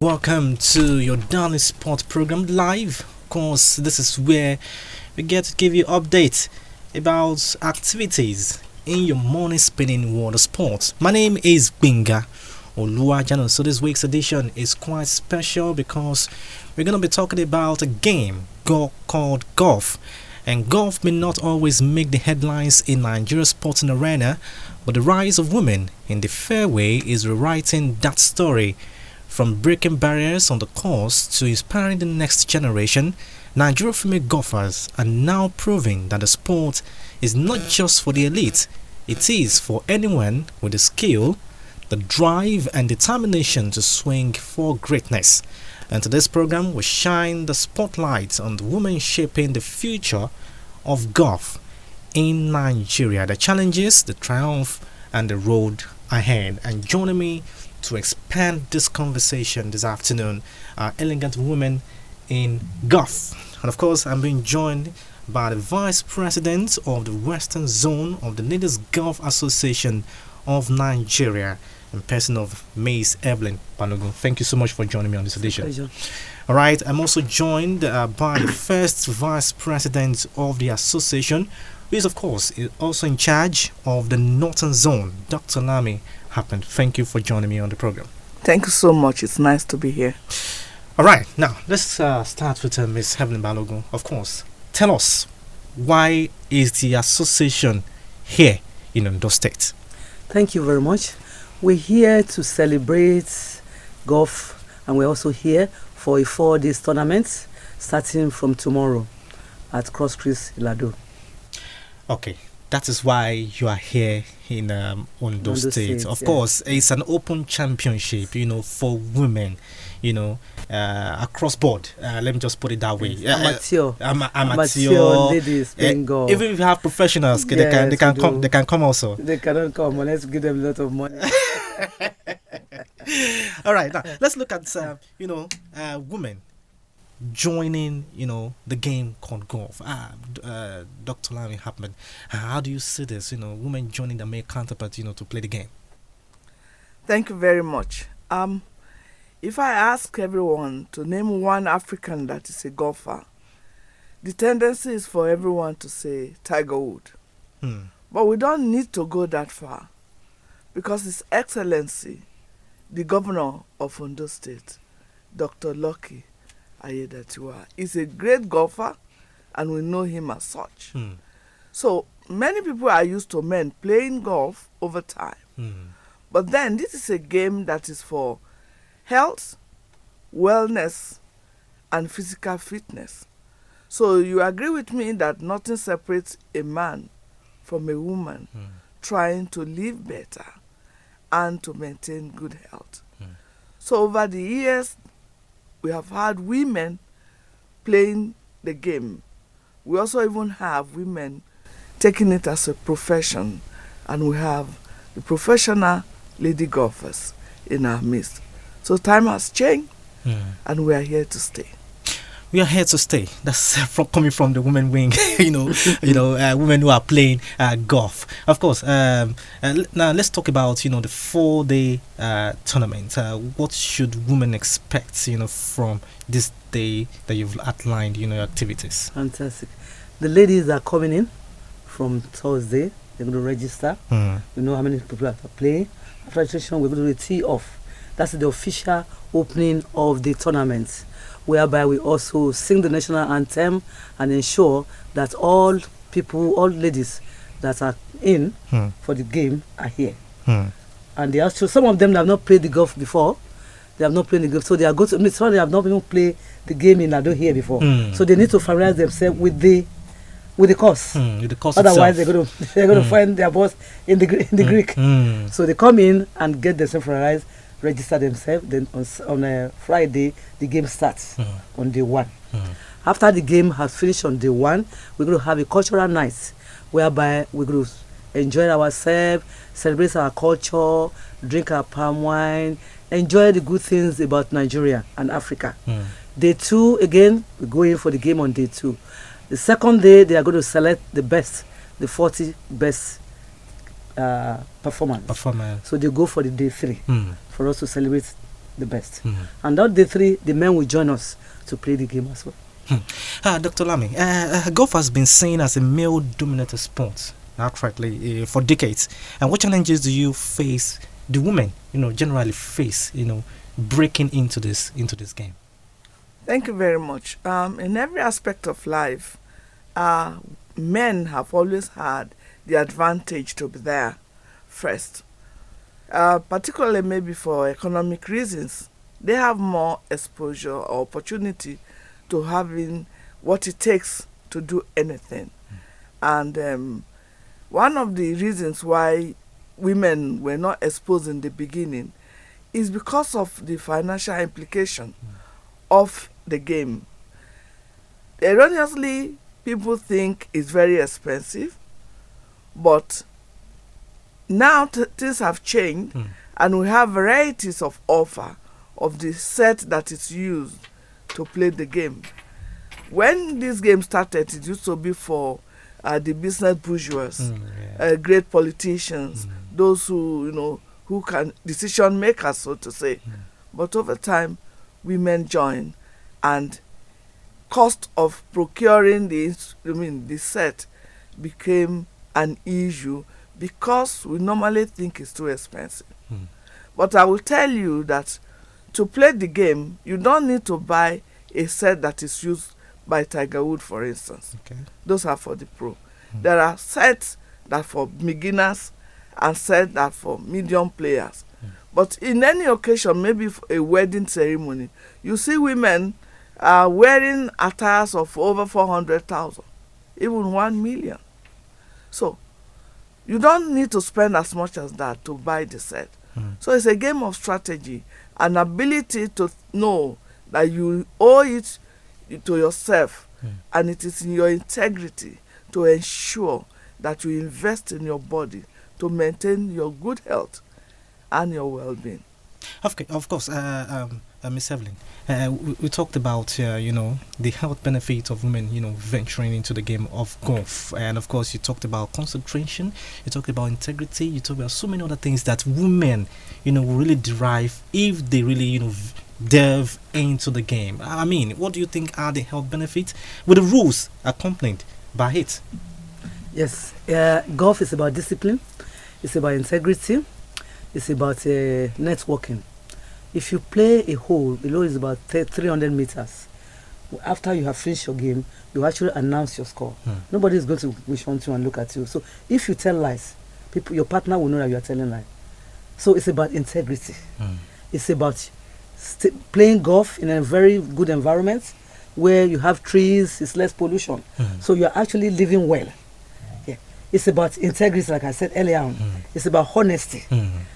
Welcome to your daily sport program live. Of course, this is where we get to give you updates about activities in your morning spinning world of sports. My name is Binga Oluwajano. So this week's edition is quite special because we're going to be talking about a game called golf. And golf may not always make the headlines in Nigeria's sporting arena, but the rise of women in the fairway is rewriting that story. From breaking barriers on the course to inspiring the next generation, Nigerian female golfers are now proving that the sport is not just for the elite, it is for anyone with the skill, the drive and determination to swing for greatness. And today's program will shine the spotlight on the women shaping the future of golf in Nigeria, the challenges, the triumph and the road ahead. And joining me to expand this conversation this afternoon are elegant women in golf. And of course, I'm being joined by the Vice President of the Western Zone of the Ladies Golf Association of Nigeria, in person of Miss Evelyn Balogun. Thank you so much for joining me on this edition. Pleasure. All right, I'm also joined by the first Vice President of the association, who is, of course, also in charge of the Northern Zone, Dr. Lami Happened. Thank you for joining me on the program. Thank you so much. It's nice to be here. All right, now let's start with Miss Evelyn Balogun. Of course, tell us, why is the association here in Ondo State? Thank you very much. We're here to celebrate golf, and we're also here for a 4-day tournament starting from tomorrow at Cross Creek, Ilado. Okay, that is why you are here in Ondo State. Of course, it's an open championship, for women, across board. Let me just put it that way. Amateur ladies playing golf. Even if you have professionals, they can come. They can come also. They cannot come unless you give them a lot of money. All right, now let's look at women joining, the game called golf. Dr. Larry Hapman, how do you see this? Women joining the male counterpart, to play the game. Thank you very much. If I ask everyone to name one African that is a golfer, the tendency is for everyone to say Tiger Woods. But we don't need to go that far, because His Excellency, the Governor of Ondo State, Dr. Lucky Ayedatiwa, is a great golfer, and we know him as such. So many people are used to men playing golf over time. But then this is a game that is for health, wellness, and physical fitness. So you agree with me that nothing separates a man from a woman trying to live better and to maintain good health. So over the years, we have had women playing the game. We also even have women taking it as a profession, and we have the professional lady golfers in our midst. So time has changed, and we are here to stay. We are here to stay. That's coming from the women wing, women who are playing golf. Of course. Now let's talk about the 4-day tournament. What should women expect from this day that you've outlined your activities? Fantastic. The ladies are coming in from Thursday. They're going to register. We know how many people are playing. After registration, we're going to do the tee off. That's the official opening of the tournament, whereby we also sing the national anthem and ensure that all ladies that are in for the game are here. And they also, some of them have not played the golf before. They have not played the golf, so they are going to. Some of them have not even played the game in Lado here before. So they need to familiarize themselves with the course. With the course Otherwise, itself. they're going to find their boss in the Greek. So they come in and get themselves familiarized, register themselves. Then on a Friday, the game starts on day 1. After the game has finished on day 1, we're going to have a cultural night, whereby we're going to enjoy ourselves, celebrate our culture, drink our palm wine, enjoy the good things about Nigeria and Africa. Day 2, again, we go in for the game on day 2. The second day, they are going to select the best, the 40 best performance. So they go for the day 3 for us to celebrate the best. And that day 3, the men will join us to play the game as well. Dr. Lamy, golf has been seen as a male-dominated sport, outrightly, for decades. And what challenges do you face? Do women, generally face, breaking into this game? Thank you very much. In every aspect of life, men have always had the advantage to be there first. Particularly maybe for economic reasons, they have more exposure or opportunity to having what it takes to do anything. And one of the reasons why women were not exposed in the beginning is because of the financial implication of the game. Erroneously, people think it's very expensive, but now things have changed, and we have varieties of offer of the set that is used to play the game. When this game started, it used to be for the business bourgeois, great politicians, those who can decision makers, so to say. But over time, women join, and cost of procuring the set became an issue because we normally think it's too expensive. But I will tell you that to play the game, you don't need to buy a set that is used by Tiger Woods, for instance. Okay. Those are for the pro. There are sets that are for beginners and sets that are for medium players. But in any occasion, maybe for a wedding ceremony, you see women wearing attires of over 400,000, even 1 million. So you don't need to spend as much as that to buy the set. So it's a game of strategy, an ability to know that you owe it to yourself, and it is in your integrity to ensure that you invest in your body to maintain your good health and your well-being. Okay, of course, Miss Evelyn, we talked about the health benefits of women venturing into the game of golf, and of course you talked about concentration, you talked about integrity, you talked about so many other things that women will really derive if they really delve into the game. I mean, what do you think are the health benefits with the rules accompanied by it? Yes, golf is about discipline, it's about integrity, it's about networking. If you play a hole, the hole is about 300 meters. After you have finished your game, you actually announce your score. Nobody is going to wish on you and look at you. So if you tell lies, your partner will know that you are telling lies. So it's about integrity. It's about playing golf in a very good environment where you have trees, it's less pollution. So you're actually living well. Yeah. It's about integrity, like I said earlier on. It's about honesty.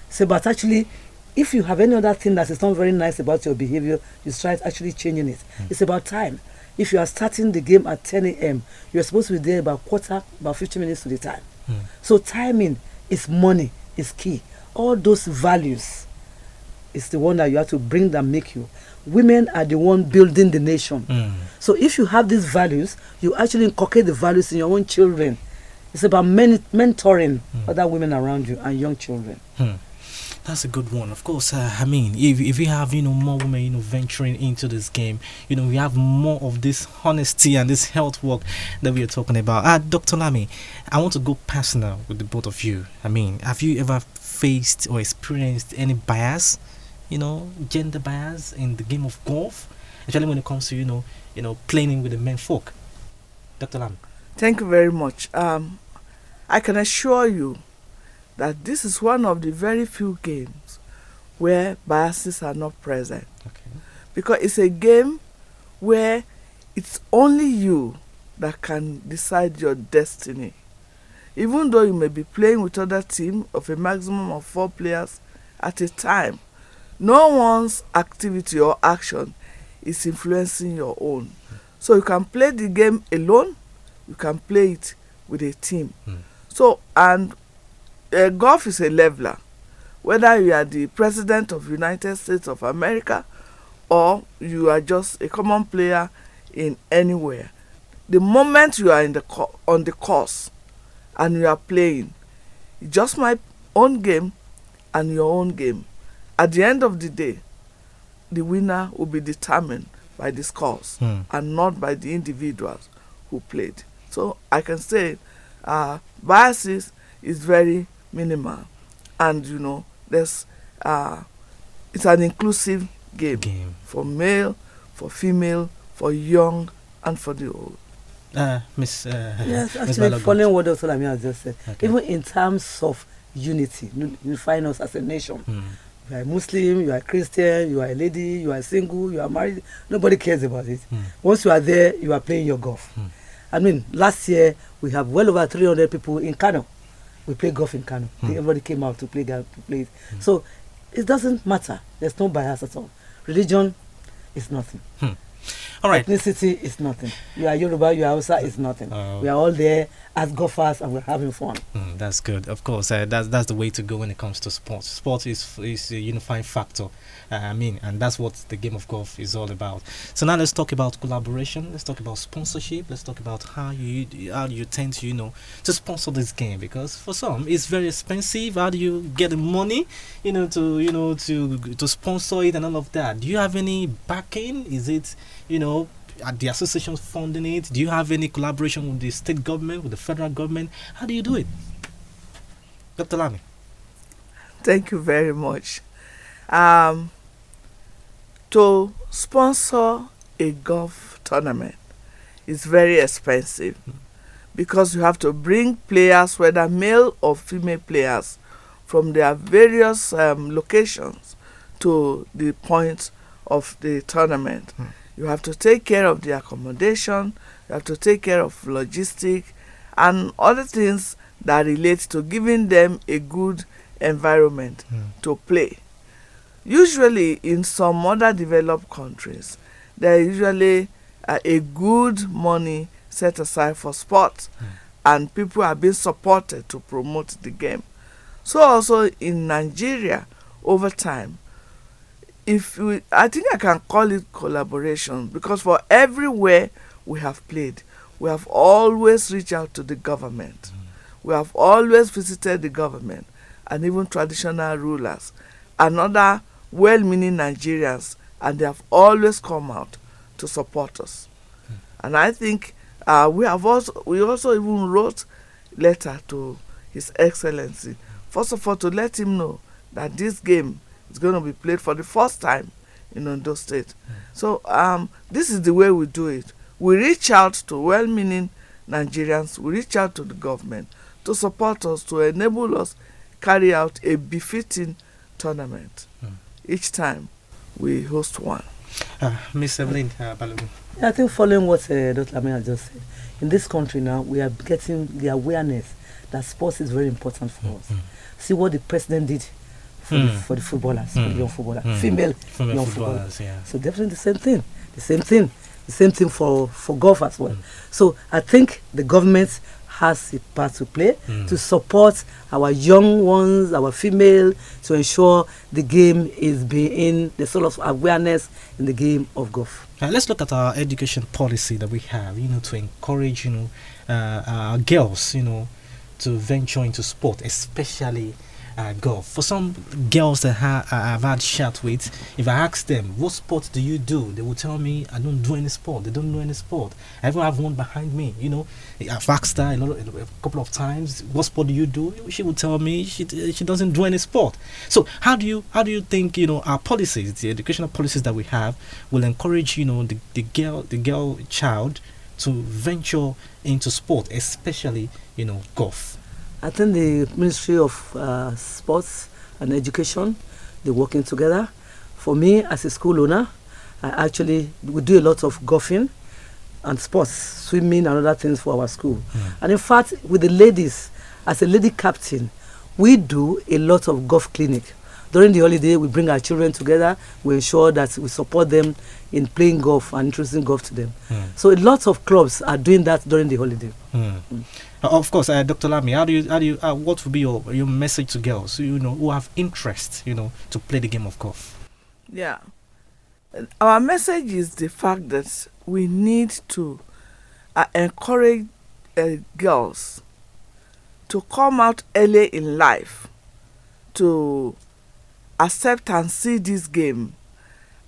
It's about actually, if you have any other thing that is not very nice about your behavior, you try actually changing it. It's about time. If you are starting the game at 10 a.m., you're supposed to be there about 50 minutes to the time. So timing is money, is key. All those values is the one that you have to bring that make you. Women are the one building the nation. So if you have these values, you actually inculcate the values in your own children. It's about mentoring other women around you and young children. That's a good one. Of course, I mean, if you have more women venturing into this game, we have more of this honesty and this health work that we are talking about. Dr. Lamy, I want to go personal with the both of you. I mean, have you ever faced or experienced any bias, gender bias in the game of golf, especially when it comes to playing with the men folk? Dr. Lamy. Thank you very much. I can assure you that this is one of the very few games where biases are not present. Okay. Because it's a game where it's only you that can decide your destiny. Even though you may be playing with other team of a maximum of 4 players at a time, no one's activity or action is influencing your own. So you can play the game alone, you can play it with a team. So, and golf is a leveler. Whether you are the president of United States of America or you are just a common player in anywhere, the moment you are on the course and you are playing, it's just my own game and your own game. At the end of the day, the winner will be determined by the scores and not by the individuals who played. So I can say biases is very minimal, and there's it's an inclusive game for male, for female, for young, and for the old. Miss Yes, Miss actually, Balogun. following what Dr. Lamia has just said, Okay. even in terms of unity, unifying us as a nation. You are a Muslim, you are a Christian, you are a lady, you are single, you are married. Nobody cares about it. Once you are there, you are playing your golf. I mean, last year we have well over 300 people in Kano. We play golf in Kano. Everybody came out to play it. So it doesn't matter. There's no bias at all. Religion is nothing. All right. Ethnicity is nothing. You are Yoruba, you are Hausa, is nothing. We are all there as golfers and we're having fun. That's good. Of course, that's the way to go when it comes to sports. Sport is a unifying factor. And that's what the game of golf is all about. So now let's talk about collaboration. Let's talk about sponsorship. Let's talk about how you tend to to sponsor this game, because for some it's very expensive. How do you get the money to sponsor it and all of that? Do you have any backing? Is it are the associations funding it? Do you have any collaboration with the state government, with the federal government? How do you do it, Dr. Lami? Thank you very much. To sponsor a golf tournament is very expensive because you have to bring players, whether male or female players, from their various locations to the point of the tournament. You have to take care of the accommodation, you have to take care of logistics and other things that relate to giving them a good environment to play. Usually in some other developed countries, there is usually a good money set aside for sports and people are being supported to promote the game. So also in Nigeria, over time, I think I can call it collaboration, because for everywhere we have played, we have always reached out to the government. We have always visited the government and even traditional rulers and other well-meaning Nigerians, and they have always come out to support us. And I think we also even wrote letter to His Excellency, first of all to let him know that this game is going to be played for the first time in Ondo State. So this is the way we do it. We reach out to well-meaning Nigerians, we reach out to the government to support us, to enable us carry out a befitting tournament each time we host one. Miss Evelyn Balogun. I think following what Dr. Lamia just said, in this country now we are getting the awareness that sports is very important for us. See what the president did for the footballers, for the young footballers, female young footballers. Yeah. So definitely the same thing for golf as well. So I think the government has a part to play to support our young ones, our female, to ensure the game is being the sort of awareness in the game of golf. Let's look at our education policy that we have, to encourage, our girls, to venture into sport, especially golf. For some girls that I've had chat with, if I ask them, what sport do you do? They will tell me, I don't do any sport. They don't know any sport. I even have one behind me, I've asked her a couple of times, what sport do you do? She will tell me she doesn't do any sport. So how do you think, our policies, the educational policies that we have, will encourage, the girl child to venture into sport, especially, golf? I think the Ministry of Sports and Education, they're working together. For me, as a school owner, we do a lot of golfing and sports, swimming and other things for our school. And in fact, with the ladies, as a lady captain, we do a lot of golf clinic. During the holiday, we bring our children together. We ensure that we support them in playing golf and introducing golf to them. So a lot of clubs are doing that during the holiday. Of course, Dr. Lami, what would be your message to girls, who have interest, to play the game of golf? Yeah. Our message is the fact that we need to encourage girls to come out early in life to accept and see this game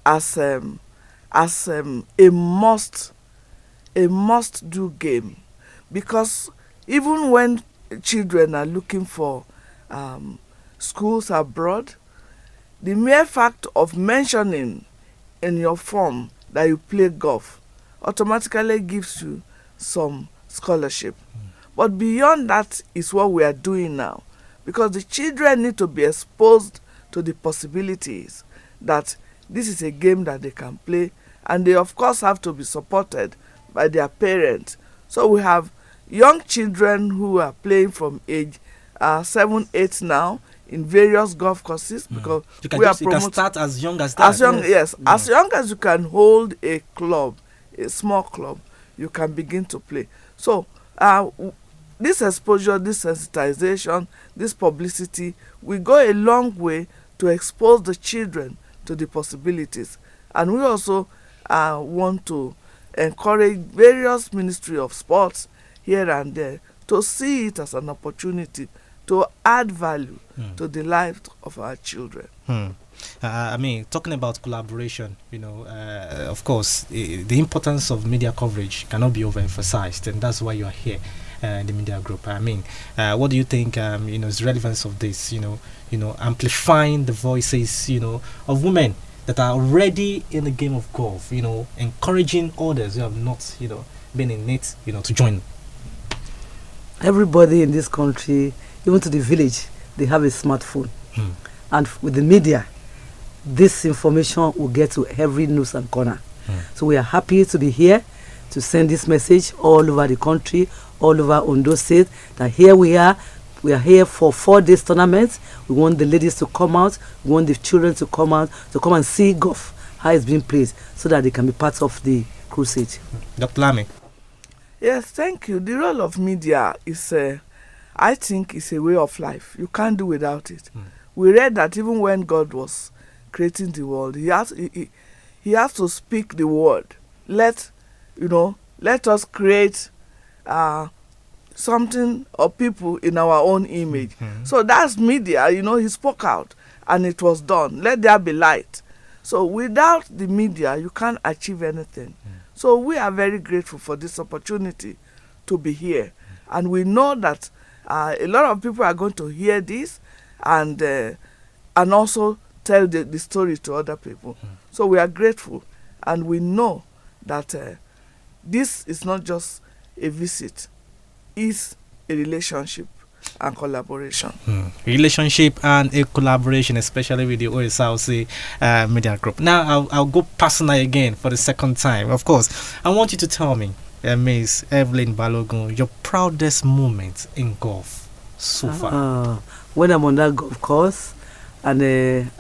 as a must do game, because even when children are looking for schools abroad, the mere fact of mentioning in your form that you play golf automatically gives you some scholarship. But beyond that is what we are doing now, because the children need to be exposed to the possibilities that this is a game that they can play, and they of course have to be supported by their parents. So we have young children who are playing from age 7, 8 now in various golf courses, because You can, we are you can promoting start as young as that. as young, Yes. as young as you can hold a club, a small club, you can begin to play. So this exposure, this sensitization, this publicity will go a long way to expose the children to the possibilities. And we also want to encourage various ministry of sports here and there to see it as an opportunity to add value to the lives of our children. I mean, talking about collaboration, of course, the importance of media coverage cannot be overemphasized, and that's why you are here in the media group. I mean, what do you think, is the relevance of this, amplifying the voices, of women that are already in the game of golf, encouraging others who have not, been in it, to join? Everybody in this country, even to the village, they have a smartphone. And with the media, this information will get to every nook and corner. So we are happy to be here to send this message all over the country, all over Ondo State, that here we are here for 4 days tournament. We want the ladies to come out, we want the children to come out, to come and see golf, how it's being played, so that they can be part of the crusade. Dr. Lamy. Yes, thank you. The role of media is, I think, is a way of life. You can't do without it. We read that even when God was creating the world, he has to speak the word. Let us create something or people in our own image. So that's media. He spoke out and it was done. Let there be light. So without the media, you can't achieve anything. So we are very grateful for this opportunity to be here. And we know that a lot of people are going to hear this and also tell the story to other people. So we are grateful, and we know that this is not just a visit, it's a relationship and collaboration. Relationship and a collaboration, especially with the Osrc media group. Now I'll go personal again for the second time. Of course, I want you to tell me, Miss Evelyn Balogun, your proudest moment in golf so far. When I'm on that golf course and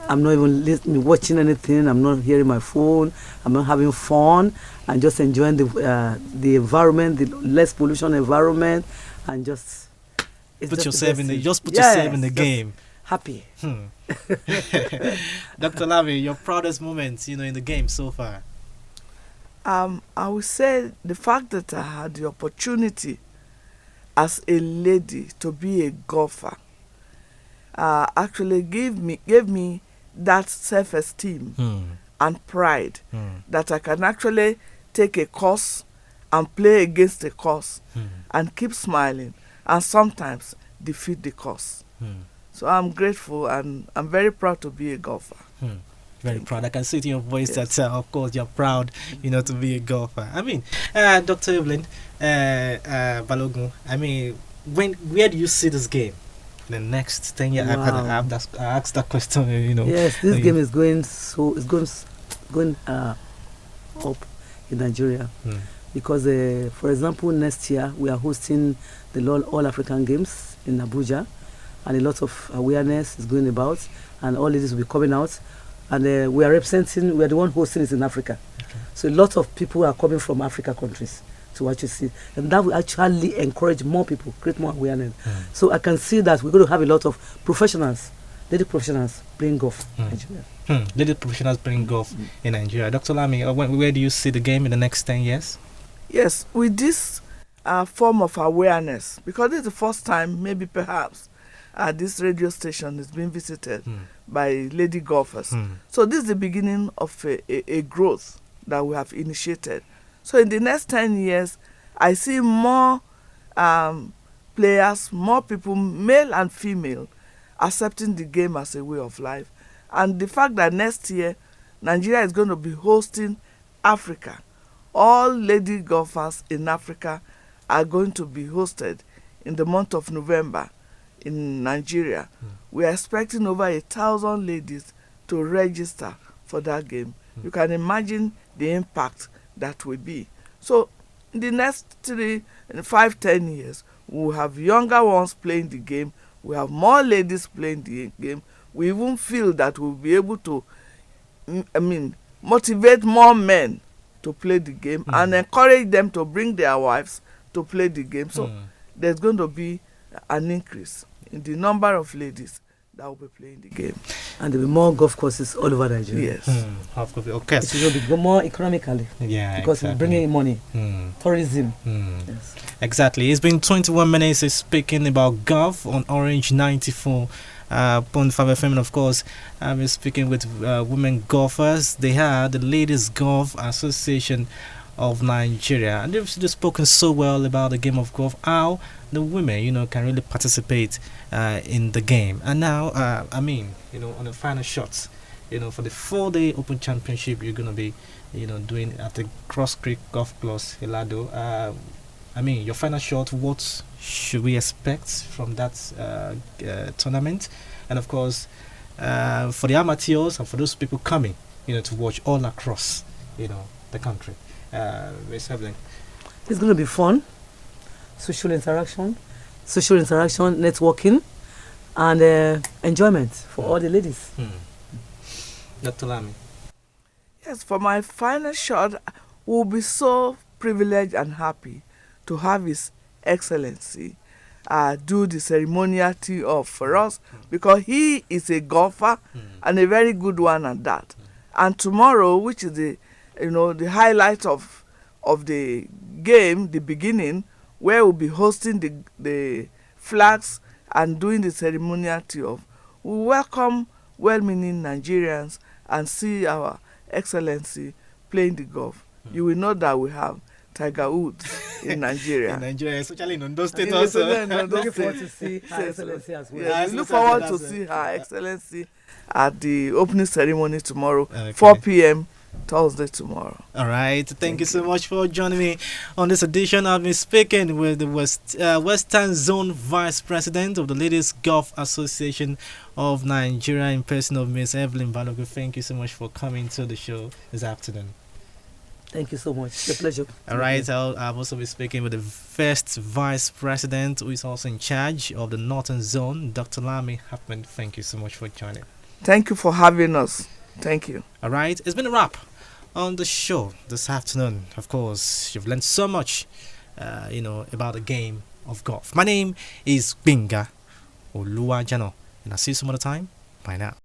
I'm not even watching anything, I'm not hearing my phone, I'm not having fun, and just enjoying the environment, the less pollution environment, and just put yourself in the game. Happy. Dr. Lamy, your proudest moments, in the game so far. I would say the fact that I had the opportunity as a lady to be a golfer actually gave me that self-esteem and pride that I can actually take a course and play against a course and keep smiling and sometimes defeat the course. So I'm grateful and I'm very proud to be a golfer. Very proud. I can see it in your voice that, of course, you're proud, to be a golfer. I mean, Dr. Evelyn Balogun, I mean, where do you see this game in the next 10 years? Wow. I asked that question, Yes, this game is going up in Nigeria. Because, for example, next year we are hosting the All African Games in Abuja, and a lot of awareness is going about, and all ladies will be coming out, and we are the one hosting it in Africa. Okay. So a lot of people are coming from Africa countries to actually see, and that will actually encourage more people, create more awareness. So I can see that we're going to have a lot of lady professionals playing golf in Nigeria. Lady professionals playing golf in Nigeria. Dr. Lamy, where do you see the game in the next 10 years? Yes, with this form of awareness, because it's the first time, maybe perhaps, this radio station is being visited by lady golfers. Hmm. So this is the beginning of a growth that we have initiated. So in the next 10 years, I see more players, more people, male and female, accepting the game as a way of life. And the fact that next year, Nigeria is going to be hosting Africa. All lady golfers in Africa are going to be hosted in the month of November in Nigeria. We are expecting over 1,000 ladies to register for that game. You can imagine the impact that will be. So in the next 5, 10 years, we will have younger ones playing the game. We have more ladies playing the game. We even feel that we'll be able to, motivate more men to play the game and encourage them to bring their wives to play the game. So there's going to be an increase in the number of ladies that will be playing the game. And there will be more golf courses all over Nigeria. Yes. Okay. It will be more economically. Yeah, because exactly. we're bringing in money. Tourism. Yes. Exactly. It's been 21 minutes speaking about golf on Orange 94.5 FM. And of course, I'm speaking with women golfers. They are the Ladies Golf Association of Nigeria, and they've just spoken so well about the game of golf, how the women, can really participate in the game. And now, on the final shots, for the 4-day Open Championship, you're gonna be, doing at the Cross Creek Golf Plus, Helado. Your final shot. What should we expect from that tournament? And of course, for the amateurs and for those people coming, to watch all across, the country. It's happening. It's going to be fun, social interaction, networking, and enjoyment for all the ladies. Dr. Lamy. Yes, for my final shot, we'll be so privileged and happy to have His Excellency do the ceremonial tee off for us, because he is a golfer and a very good one at that. And tomorrow, which is the highlight of the game, the beginning, where we'll be hosting the flags and doing the ceremonial tee off, we welcome well-meaning Nigerians and see our Excellency playing the golf. You will know that we have Tiger Woods in Nigeria. In Nigeria, especially in Ondo State also. Looking forward to see Her Excellency as well. Yes, we look forward to see Her Excellency at the opening ceremony tomorrow, Okay. 4 p.m. Thursday tomorrow. All right. Thank you so much for joining me on this edition. I've been speaking with the Western Zone Vice President of the Ladies Golf Association of Nigeria, in person of Miss Evelyn Balogun. Thank you so much for coming to the show this afternoon. Thank you so much. It's a pleasure. All right. I've also been speaking with the first Vice President, who is also in charge of the Northern Zone, Dr. Lamy Hapman. Thank you so much for joining. Thank you for having us. Thank you. All right. It's been a wrap on the show this afternoon. Of course, you've learned so much, about the game of golf. My name is Binga Oluwajano, and I'll see you some other time. Bye now.